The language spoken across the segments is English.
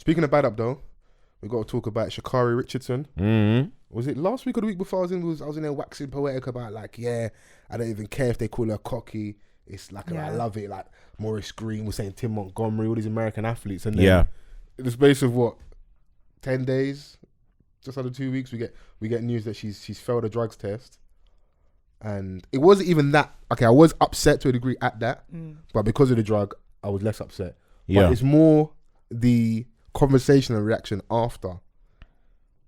Speaking of bad up though, we got to talk about Sha'Carri Richardson. Mm-hmm. Was it last week or the week before? I was in there waxing poetic about like, yeah, I don't even care if they call her cocky. It's like I love it. Like Maurice Green was saying, Tim Montgomery, all these American athletes, and then in the space of what 10 days, just under 2 weeks, we get news that she's failed a drugs test, and it wasn't even that. Okay, I was upset to a degree at that, but because of the drug, I was less upset. Yeah, but it's more the conversation and reaction after,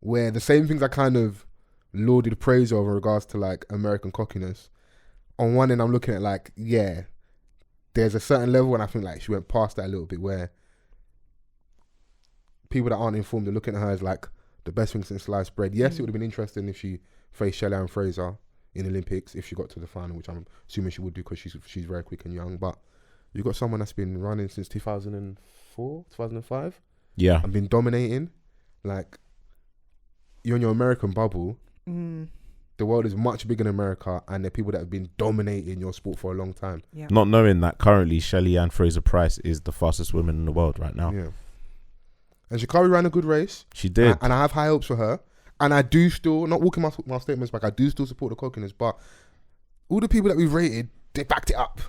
where the same things I kind of lauded praise over in regards to like American cockiness. On one end, I'm looking at like, yeah, there's a certain level, and I think like she went past that a little bit, where people that aren't informed are looking at her as like the best thing since sliced bread. Yes, it would have been interesting if she faced Sha'Carri Fraser in the Olympics if she got to the final, which I'm assuming she would do because she's very quick and young. But you got someone that's been running since 2004, 2005. Yeah, and been dominating. Like, you're in your American bubble. The world is much bigger than America, and there are people that have been dominating your sport for a long time. Yeah. Not knowing that currently Sha'Carri Fraser-Price is the fastest woman in the world right now. Yeah. And Sha'Carri ran a good race. She did. And I have high hopes for her. And I do still, not walking my statements back, I do still support the cockiness, but all the people that we've rated, they backed it up.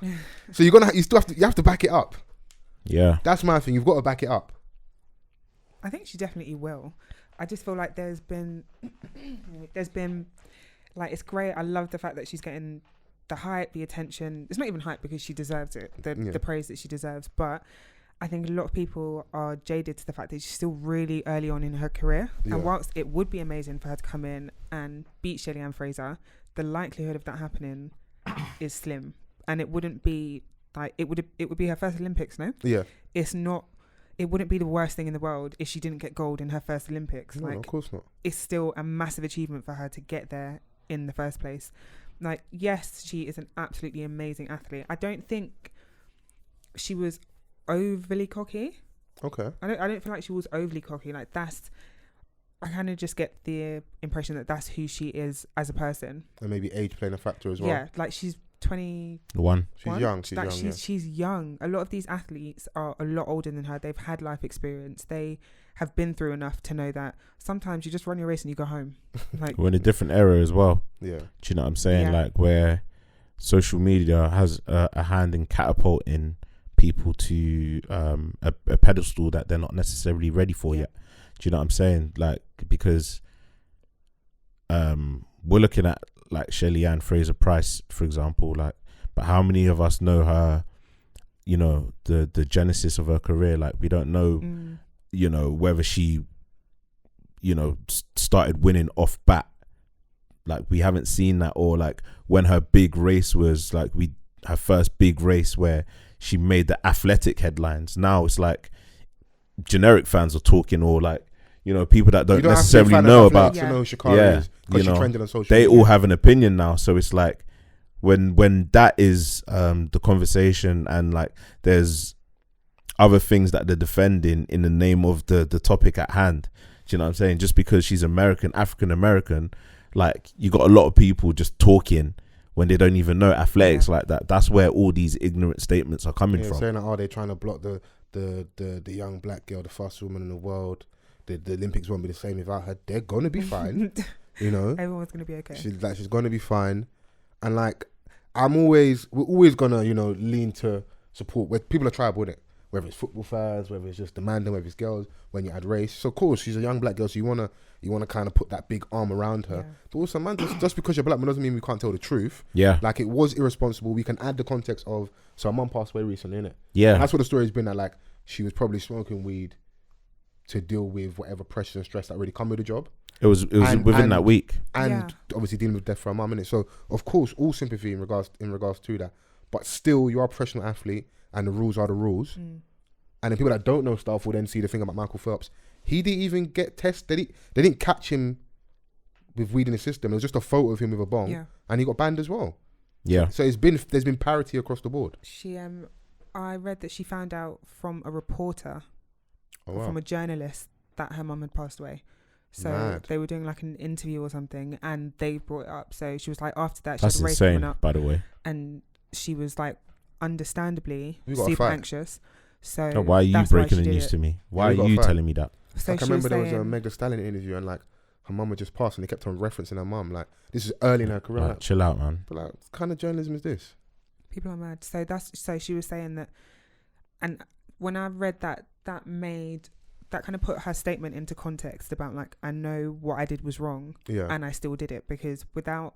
So you have to back it up. Yeah. That's my thing. You've got to back it up. I think she definitely will. I just feel like there's been like, it's great. I love the fact that she's getting the hype, the attention. It's not even hype because she deserves it, the praise that she deserves. But I think a lot of people are jaded to the fact that she's still really early on in her career. Yeah. And whilst it would be amazing for her to come in and beat Sha'Carri Fraser, the likelihood of that happening is slim. And it wouldn't be like, it would be her first Olympics, no? Yeah. It wouldn't be the worst thing in the world if she didn't get gold in her first Olympics. No, of course not. It's still a massive achievement for her to get there in the first place. Like, yes, she is an absolutely amazing athlete. I don't think she was overly cocky. Okay. I don't feel like she was overly cocky. Like, I kind of just get the impression that that's who she is as a person. And maybe age playing a factor as well. Yeah, like she's 21. She's young. She's young. A lot of these athletes are a lot older than her. They've had life experience. They have been through enough to know that sometimes you just run your race and you go home. Like, we're in a different era as well. Yeah. Do you know what I'm saying? Yeah. Like, where social media has a hand in catapulting people to a pedestal that they're not necessarily ready for yet. Do you know what I'm saying? Like, because we're looking at like Sha'Carri Fraser-Price, for example, like, but how many of us know her, you know, the genesis of her career? Like, we don't know, you know, whether she, you know, started winning off bat. Like, we haven't seen that, or like when her big race was like her first big race where she made the athletic headlines. Now it's like generic fans are talking, or like, you know, people that don't necessarily know about, to know Sha'Carri is, you she know, trended on social they media. all have an opinion now. So it's like when that is the conversation, and like there's other things that they're defending in the name of the topic at hand. Do you know what I'm saying? Just because she's African American, like, you got a lot of people just talking when they don't even know athletics like that. That's where all these ignorant statements are coming from. Saying that, they're trying to block the young black girl, the fastest woman in the world. The Olympics won't be the same without her. They're gonna be fine. You know, everyone's gonna be okay. She's gonna be fine. And like, we're always gonna, you know, lean to support where people are tribal, isn't it? Whether it's football fans, whether it's just demanding, whether it's girls, when you add race. So of course she's a young black girl, so you wanna kind of put that big arm around her. Yeah. But also, man, just because you're black man doesn't mean we can't tell the truth. Yeah. Like, it was irresponsible. We can add the context of, so her mum passed away recently, innit? Yeah. And that's what the story's been, that like she was probably smoking weed to deal with whatever pressure and stress that really come with the job. It was within that week. And obviously dealing with death for her mum, innit? So of course, all sympathy in regards to that. But still, you are a professional athlete, and the rules are the rules. And then people that don't know stuff will then see the thing about Michael Phelps. He didn't even get tested. They didn't catch him with weed in the system. It was just a photo of him with a bong, and he got banned as well. Yeah. So there's been parity across the board. I read that she found out from a reporter, from a journalist, that her mum had passed away. So they were doing like an interview or something, and they brought it up. So she was like, after that, she had a race coming up, by the way. And she was like, understandably super anxious. So why are you breaking the news to me? Why are you telling me that? So like, I remember there was a Meg Thee Stallion interview, and like her mum had just passed, and they kept on referencing her mum. Like, this is early in her career. Like, chill out, man. But like, what kind of journalism is this? People are mad. So she was saying that, and when I read that kind of put her statement into context about like, I know what I did was wrong, and I still did it, because without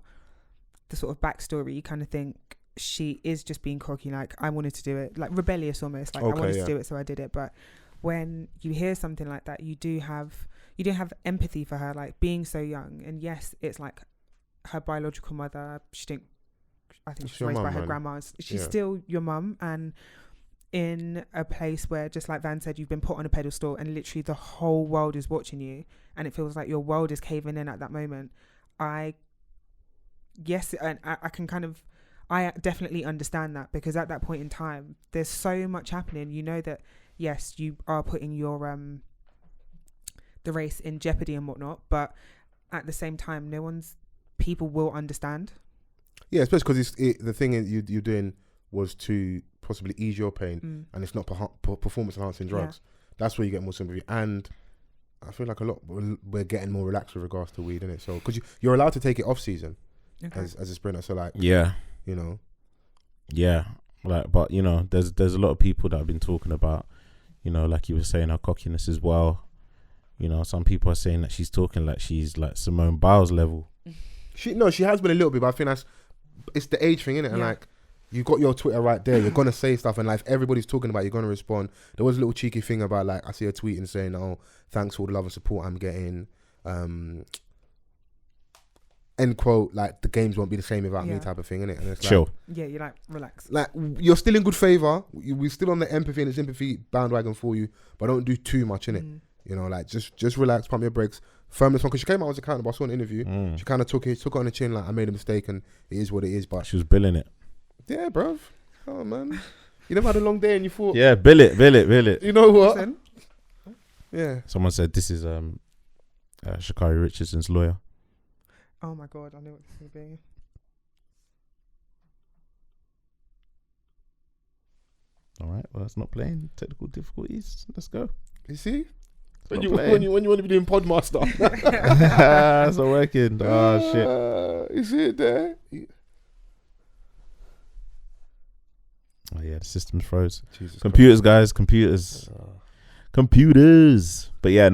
the sort of backstory, you kind of think she is just being cocky, like, I wanted to do it, like rebellious almost, like, I wanted to do it, so I did it. But when you hear something like that, you do have empathy for her, like, being so young. And yes, it's like her biological mother, I think she's raised by her grandmas. She's still your mum, and in a place where, just like Van said, you've been put on a pedestal and literally the whole world is watching you, and it feels like your world is caving in at that moment. I definitely understand that, because at that point in time, there's so much happening. You know that, yes, you are putting your the race in jeopardy and whatnot, but at the same time, people will understand. Yeah, especially because the thing you're doing was to possibly ease your pain, and it's not performance enhancing drugs. That's where you get more sympathy. And I feel like a lot we're getting more relaxed with regards to weed, innit? So because you're allowed to take it off season as a sprinter. So like, you know, like, but you know, there's a lot of people that have been talking about, you know, like you were saying, her cockiness as well. You know, some people are saying that she's talking like she's like Simone Biles level. She has been a little bit, but I think it's the age thing, innit? And like, you got your Twitter right there, you're gonna say stuff, and like, if everybody's talking about it, you're gonna respond. There was a little cheeky thing about, like, I see her tweeting saying, "Oh, thanks for all the love and support I'm getting." End quote. Like, the games won't be the same without me, type of thing, innit? And it's chill. Like, you're like, relax. Like, you're still in good favour. We're still on the empathy and the sympathy bandwagon for you, but don't do too much, innit? You know, like, just relax, pump your brakes, firm this one. Because she came out as accountable. I saw an interview. She kind of took it on the chin, like, I made a mistake and it is what it is. But she was billing it. Yeah, bruv. Oh, man. You never had a long day and you thought... Yeah, bill it. You know what? Listen. Yeah. Someone said this is Sha'Carri Richardson's lawyer. Oh, my God. I knew what this would be. All right. Well, it's not playing. Technical difficulties. Let's go. You see? When you want to be doing Podmaster. It's not working. Oh, shit. Is it there? Oh yeah, the system's froze. Jesus computers, Christ. Guys, computers. But yeah,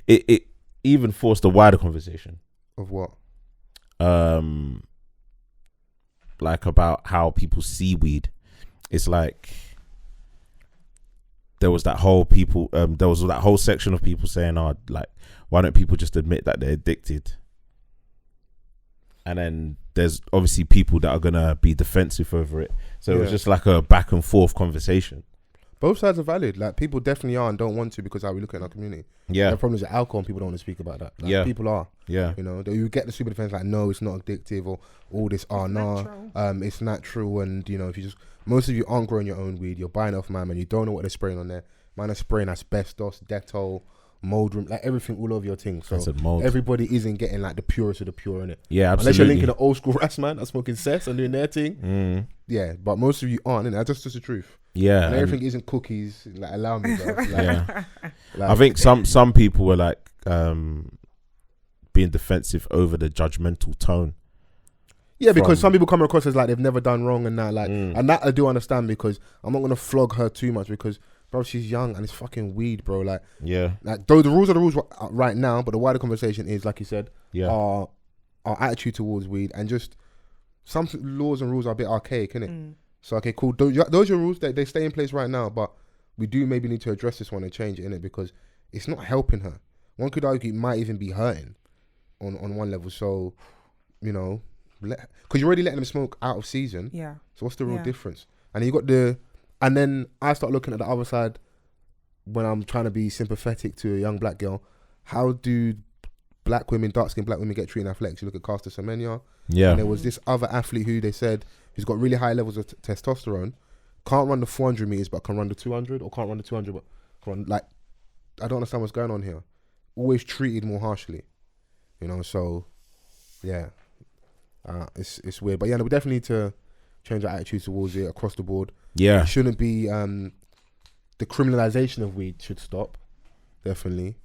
it even forced a wider conversation. Of what? Like about how people see weed. It's like there was that whole section of people saying, "Oh, like, why don't people just admit that they're addicted?" And then there's obviously people that are gonna be defensive over it. So it was just like a back and forth conversation. Both sides are valid. Like, people definitely are and don't want to, because how we look at our community. Yeah. The problem is that alcohol and people don't want to speak about that. Like, people are. Yeah. You know, you get the super defense like, no, it's not addictive, or all this, it's natural. And, you know, if you just, most of you aren't growing your own weed, you're buying it off man, and you don't know what they're spraying on there. Man are spraying asbestos, Dettol, mold room, like everything all over your thing. So everybody isn't getting like the purest of the pure, innit? Yeah, absolutely. Unless you're linking the old school rats, man, that's smoking cess and doing their thing. Yeah, but most of you aren't, innit? That's just the truth. Yeah. And everything isn't cookies. Like, allow me, bro. Like, yeah. Like, I think some people were like being defensive over the judgmental tone. Yeah, because some people come across as like they've never done wrong and that, like, and that I do understand, because I'm not gonna flog her too much, because, bro, she's young and it's fucking weed, bro. Like, like, though the rules are the rules right now, but the wider conversation is, like you said, our attitude towards weed, and just some laws and rules are a bit archaic, innit? So, okay, cool. Those are rules that they stay in place right now, but we do maybe need to address this one and change it, innit? Because it's not helping her. One could argue it might even be hurting on one level. So, you know, because you're already letting them smoke out of season. Yeah. So what's the real difference? And you got and then I start looking at the other side when I'm trying to be sympathetic to a young black girl. How do black women, dark-skinned black women, get treated in athletics? You look at Caster Semenya. Yeah. And there was this other athlete who they said, who's got really high levels of testosterone, can't run the 400 meters, but can run the 200, or can't run the 200, but can run, like, I don't understand what's going on here. Always treated more harshly, you know, so, yeah. It's weird. But yeah, no, we definitely need to change our attitude towards it across the board. Yeah. It shouldn't be. The criminalization of weed should stop. Definitely.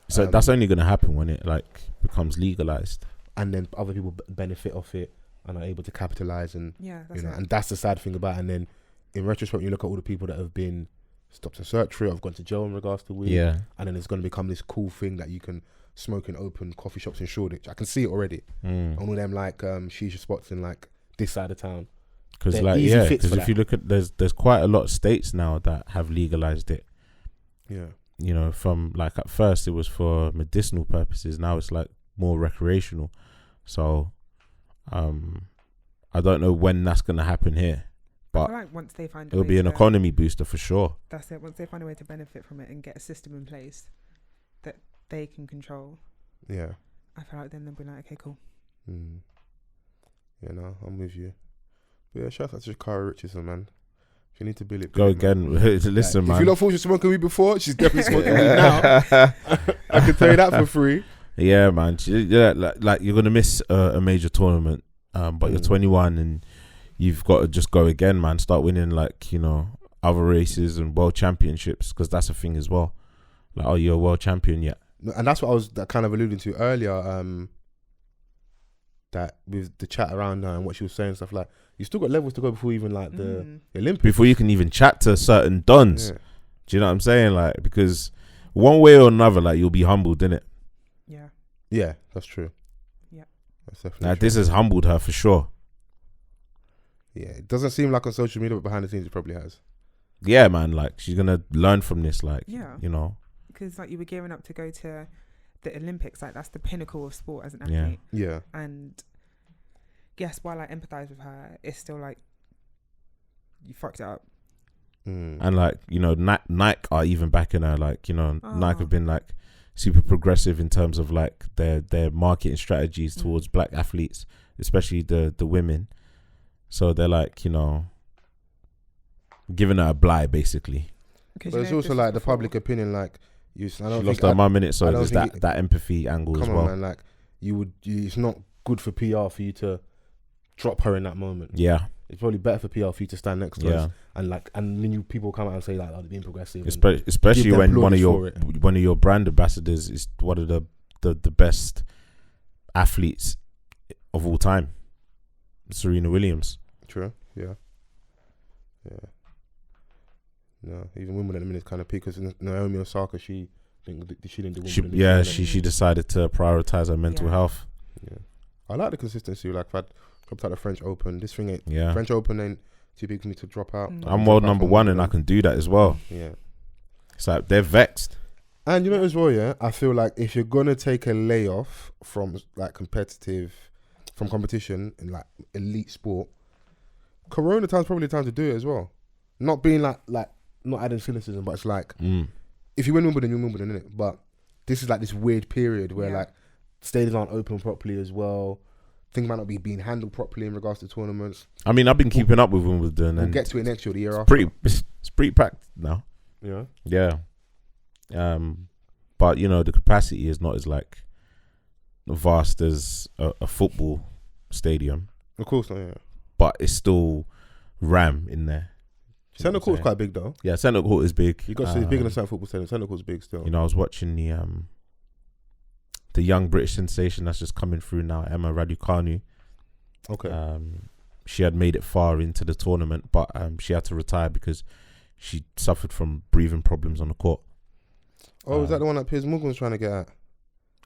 So that's only going to happen when it like becomes legalized, and then other people benefit off it and are able to capitalize, and that's and that's the sad thing about it. And then in retrospect, you look at all the people that have been stopped and searched for it, have gone to jail in regards to weed, and then it's going to become this cool thing that you can smoke in open coffee shops in Shoreditch. I can see it already. All of them like shisha spots in like this side of town. Because if you look at there's quite a lot of states now that have legalized it. Yeah. You know, from like at first it was for medicinal purposes. Now it's like more recreational. So, I don't know when that's going to happen here, but I feel like once they find it'll be an economy booster for sure. That's it. Once they find a way to benefit from it and get a system in place that they can control. Yeah. I feel like then they'll be like, okay, cool. Yeah, no, I'm with you. But yeah, shout out to Sha'Carri Richardson, man. If you need to build it, go again. Listen, man. If you lot thought she was smoking weed before, she's definitely smoking weed now. I can tell you that for free. Yeah, man. Like you're gonna miss a major tournament, but you're 21 and you've got to just go again, man. Start winning like other races and world championships, because that's a thing as well. Like, oh, you're a world champion yet? And that's what I was kind of alluding to earlier. That with the chat around her and what she was saying, stuff like, you still got levels to go before even like the Olympics. Before you can even chat to certain dons. Yeah. Do you know what I'm saying? Like, because one way or another, like, you'll be humbled, innit? Yeah. Yeah, that's true. Yeah. That's definitely like, true. this has humbled her for sure. Yeah, it doesn't seem like on social media, but behind the scenes it probably has. Yeah, man, like, she's gonna learn from this, like, because like you were gearing up to go to the Olympics, like that's the pinnacle of sport as an athlete. Yeah. And yes, while I empathise with her, it's still like you fucked it up. And like, Nike are even backing her, like, Nike have been like super progressive in terms of like their marketing strategies towards black athletes, especially the women. So they're like, giving her a blight basically. But it's also like the public opinion, like she lost her mum in it, so there's that empathy angle as well. Man, like it's not good for PR for you to drop her in that moment. Yeah, it's probably better for PR for you to stand next to us and then people come out and say like, "Oh, they're being progressive." Especially when one of your brand ambassadors is one of the best athletes of all time, Serena Williams. True. Yeah. No, even Wimbledon at the minute is kind of peak, because Naomi Osaka, she didn't do Wimbledon. She decided to prioritize her mental health. Yeah, I like the consistency. Like, if I dropped out the French Open, this thing ain't French Open ain't too big for me to drop out. I'm world number one and I can do that as well. Yeah, it's like they're vexed. And as well, I feel like if you're gonna take a layoff from like competition in like elite sport, Corona time's probably the time to do it as well. Not being like not adding cynicism, but it's like if you win Wimbledon, you win Wimbledon, innit? But this is like this weird period where like stadiums aren't open properly as well. Things might not be being handled properly in regards to tournaments. I mean, I've been keeping up with Wimbledon. We'll and get to it next year, the year after. It's pretty packed now. Yeah. Yeah. But the capacity is not as like vast as a football stadium. Of course not. Yeah. But it's still ram in there. Centre court's quite big though. Yeah, centre court is big. You got to say it's bigger than football stadium. Centre court's big still. I was watching the young British sensation that's just coming through now, Emma Raducanu. Okay. She had made it far into the tournament, but she had to retire because she suffered from breathing problems on the court. Oh, is that the one that Piers Morgan was trying to get at?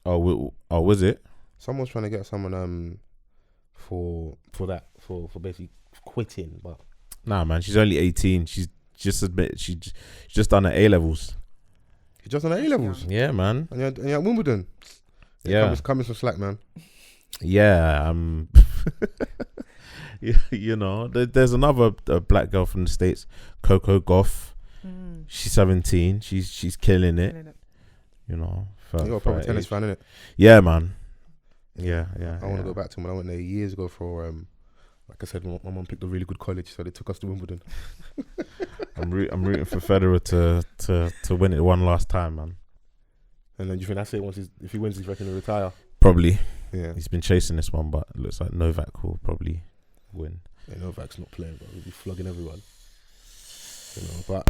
Oh, was it? Someone's trying to get someone for basically quitting, but. Nah, man, she's only 18. She's just just done her A-levels. She's just done her A-levels? Yeah, man. And you're at Wimbledon? Yeah. Coming some slack, man. Yeah, there's another black girl from the States, Coco Gauff. She's 17. She's killing it. You're a proper tennis fan, innit? Yeah, man. Yeah. I want to go back to when I went there years ago for like I said, my mum picked a really good college, so they took us to Wimbledon. I'm rooting for Federer to win it one last time, man. And then do you think that's it? If he wins, he's reckon to retire? Probably. Yeah. He's been chasing this one, but it looks like Novak will probably win. Yeah, Novak's not playing, but he'll be flogging everyone. but.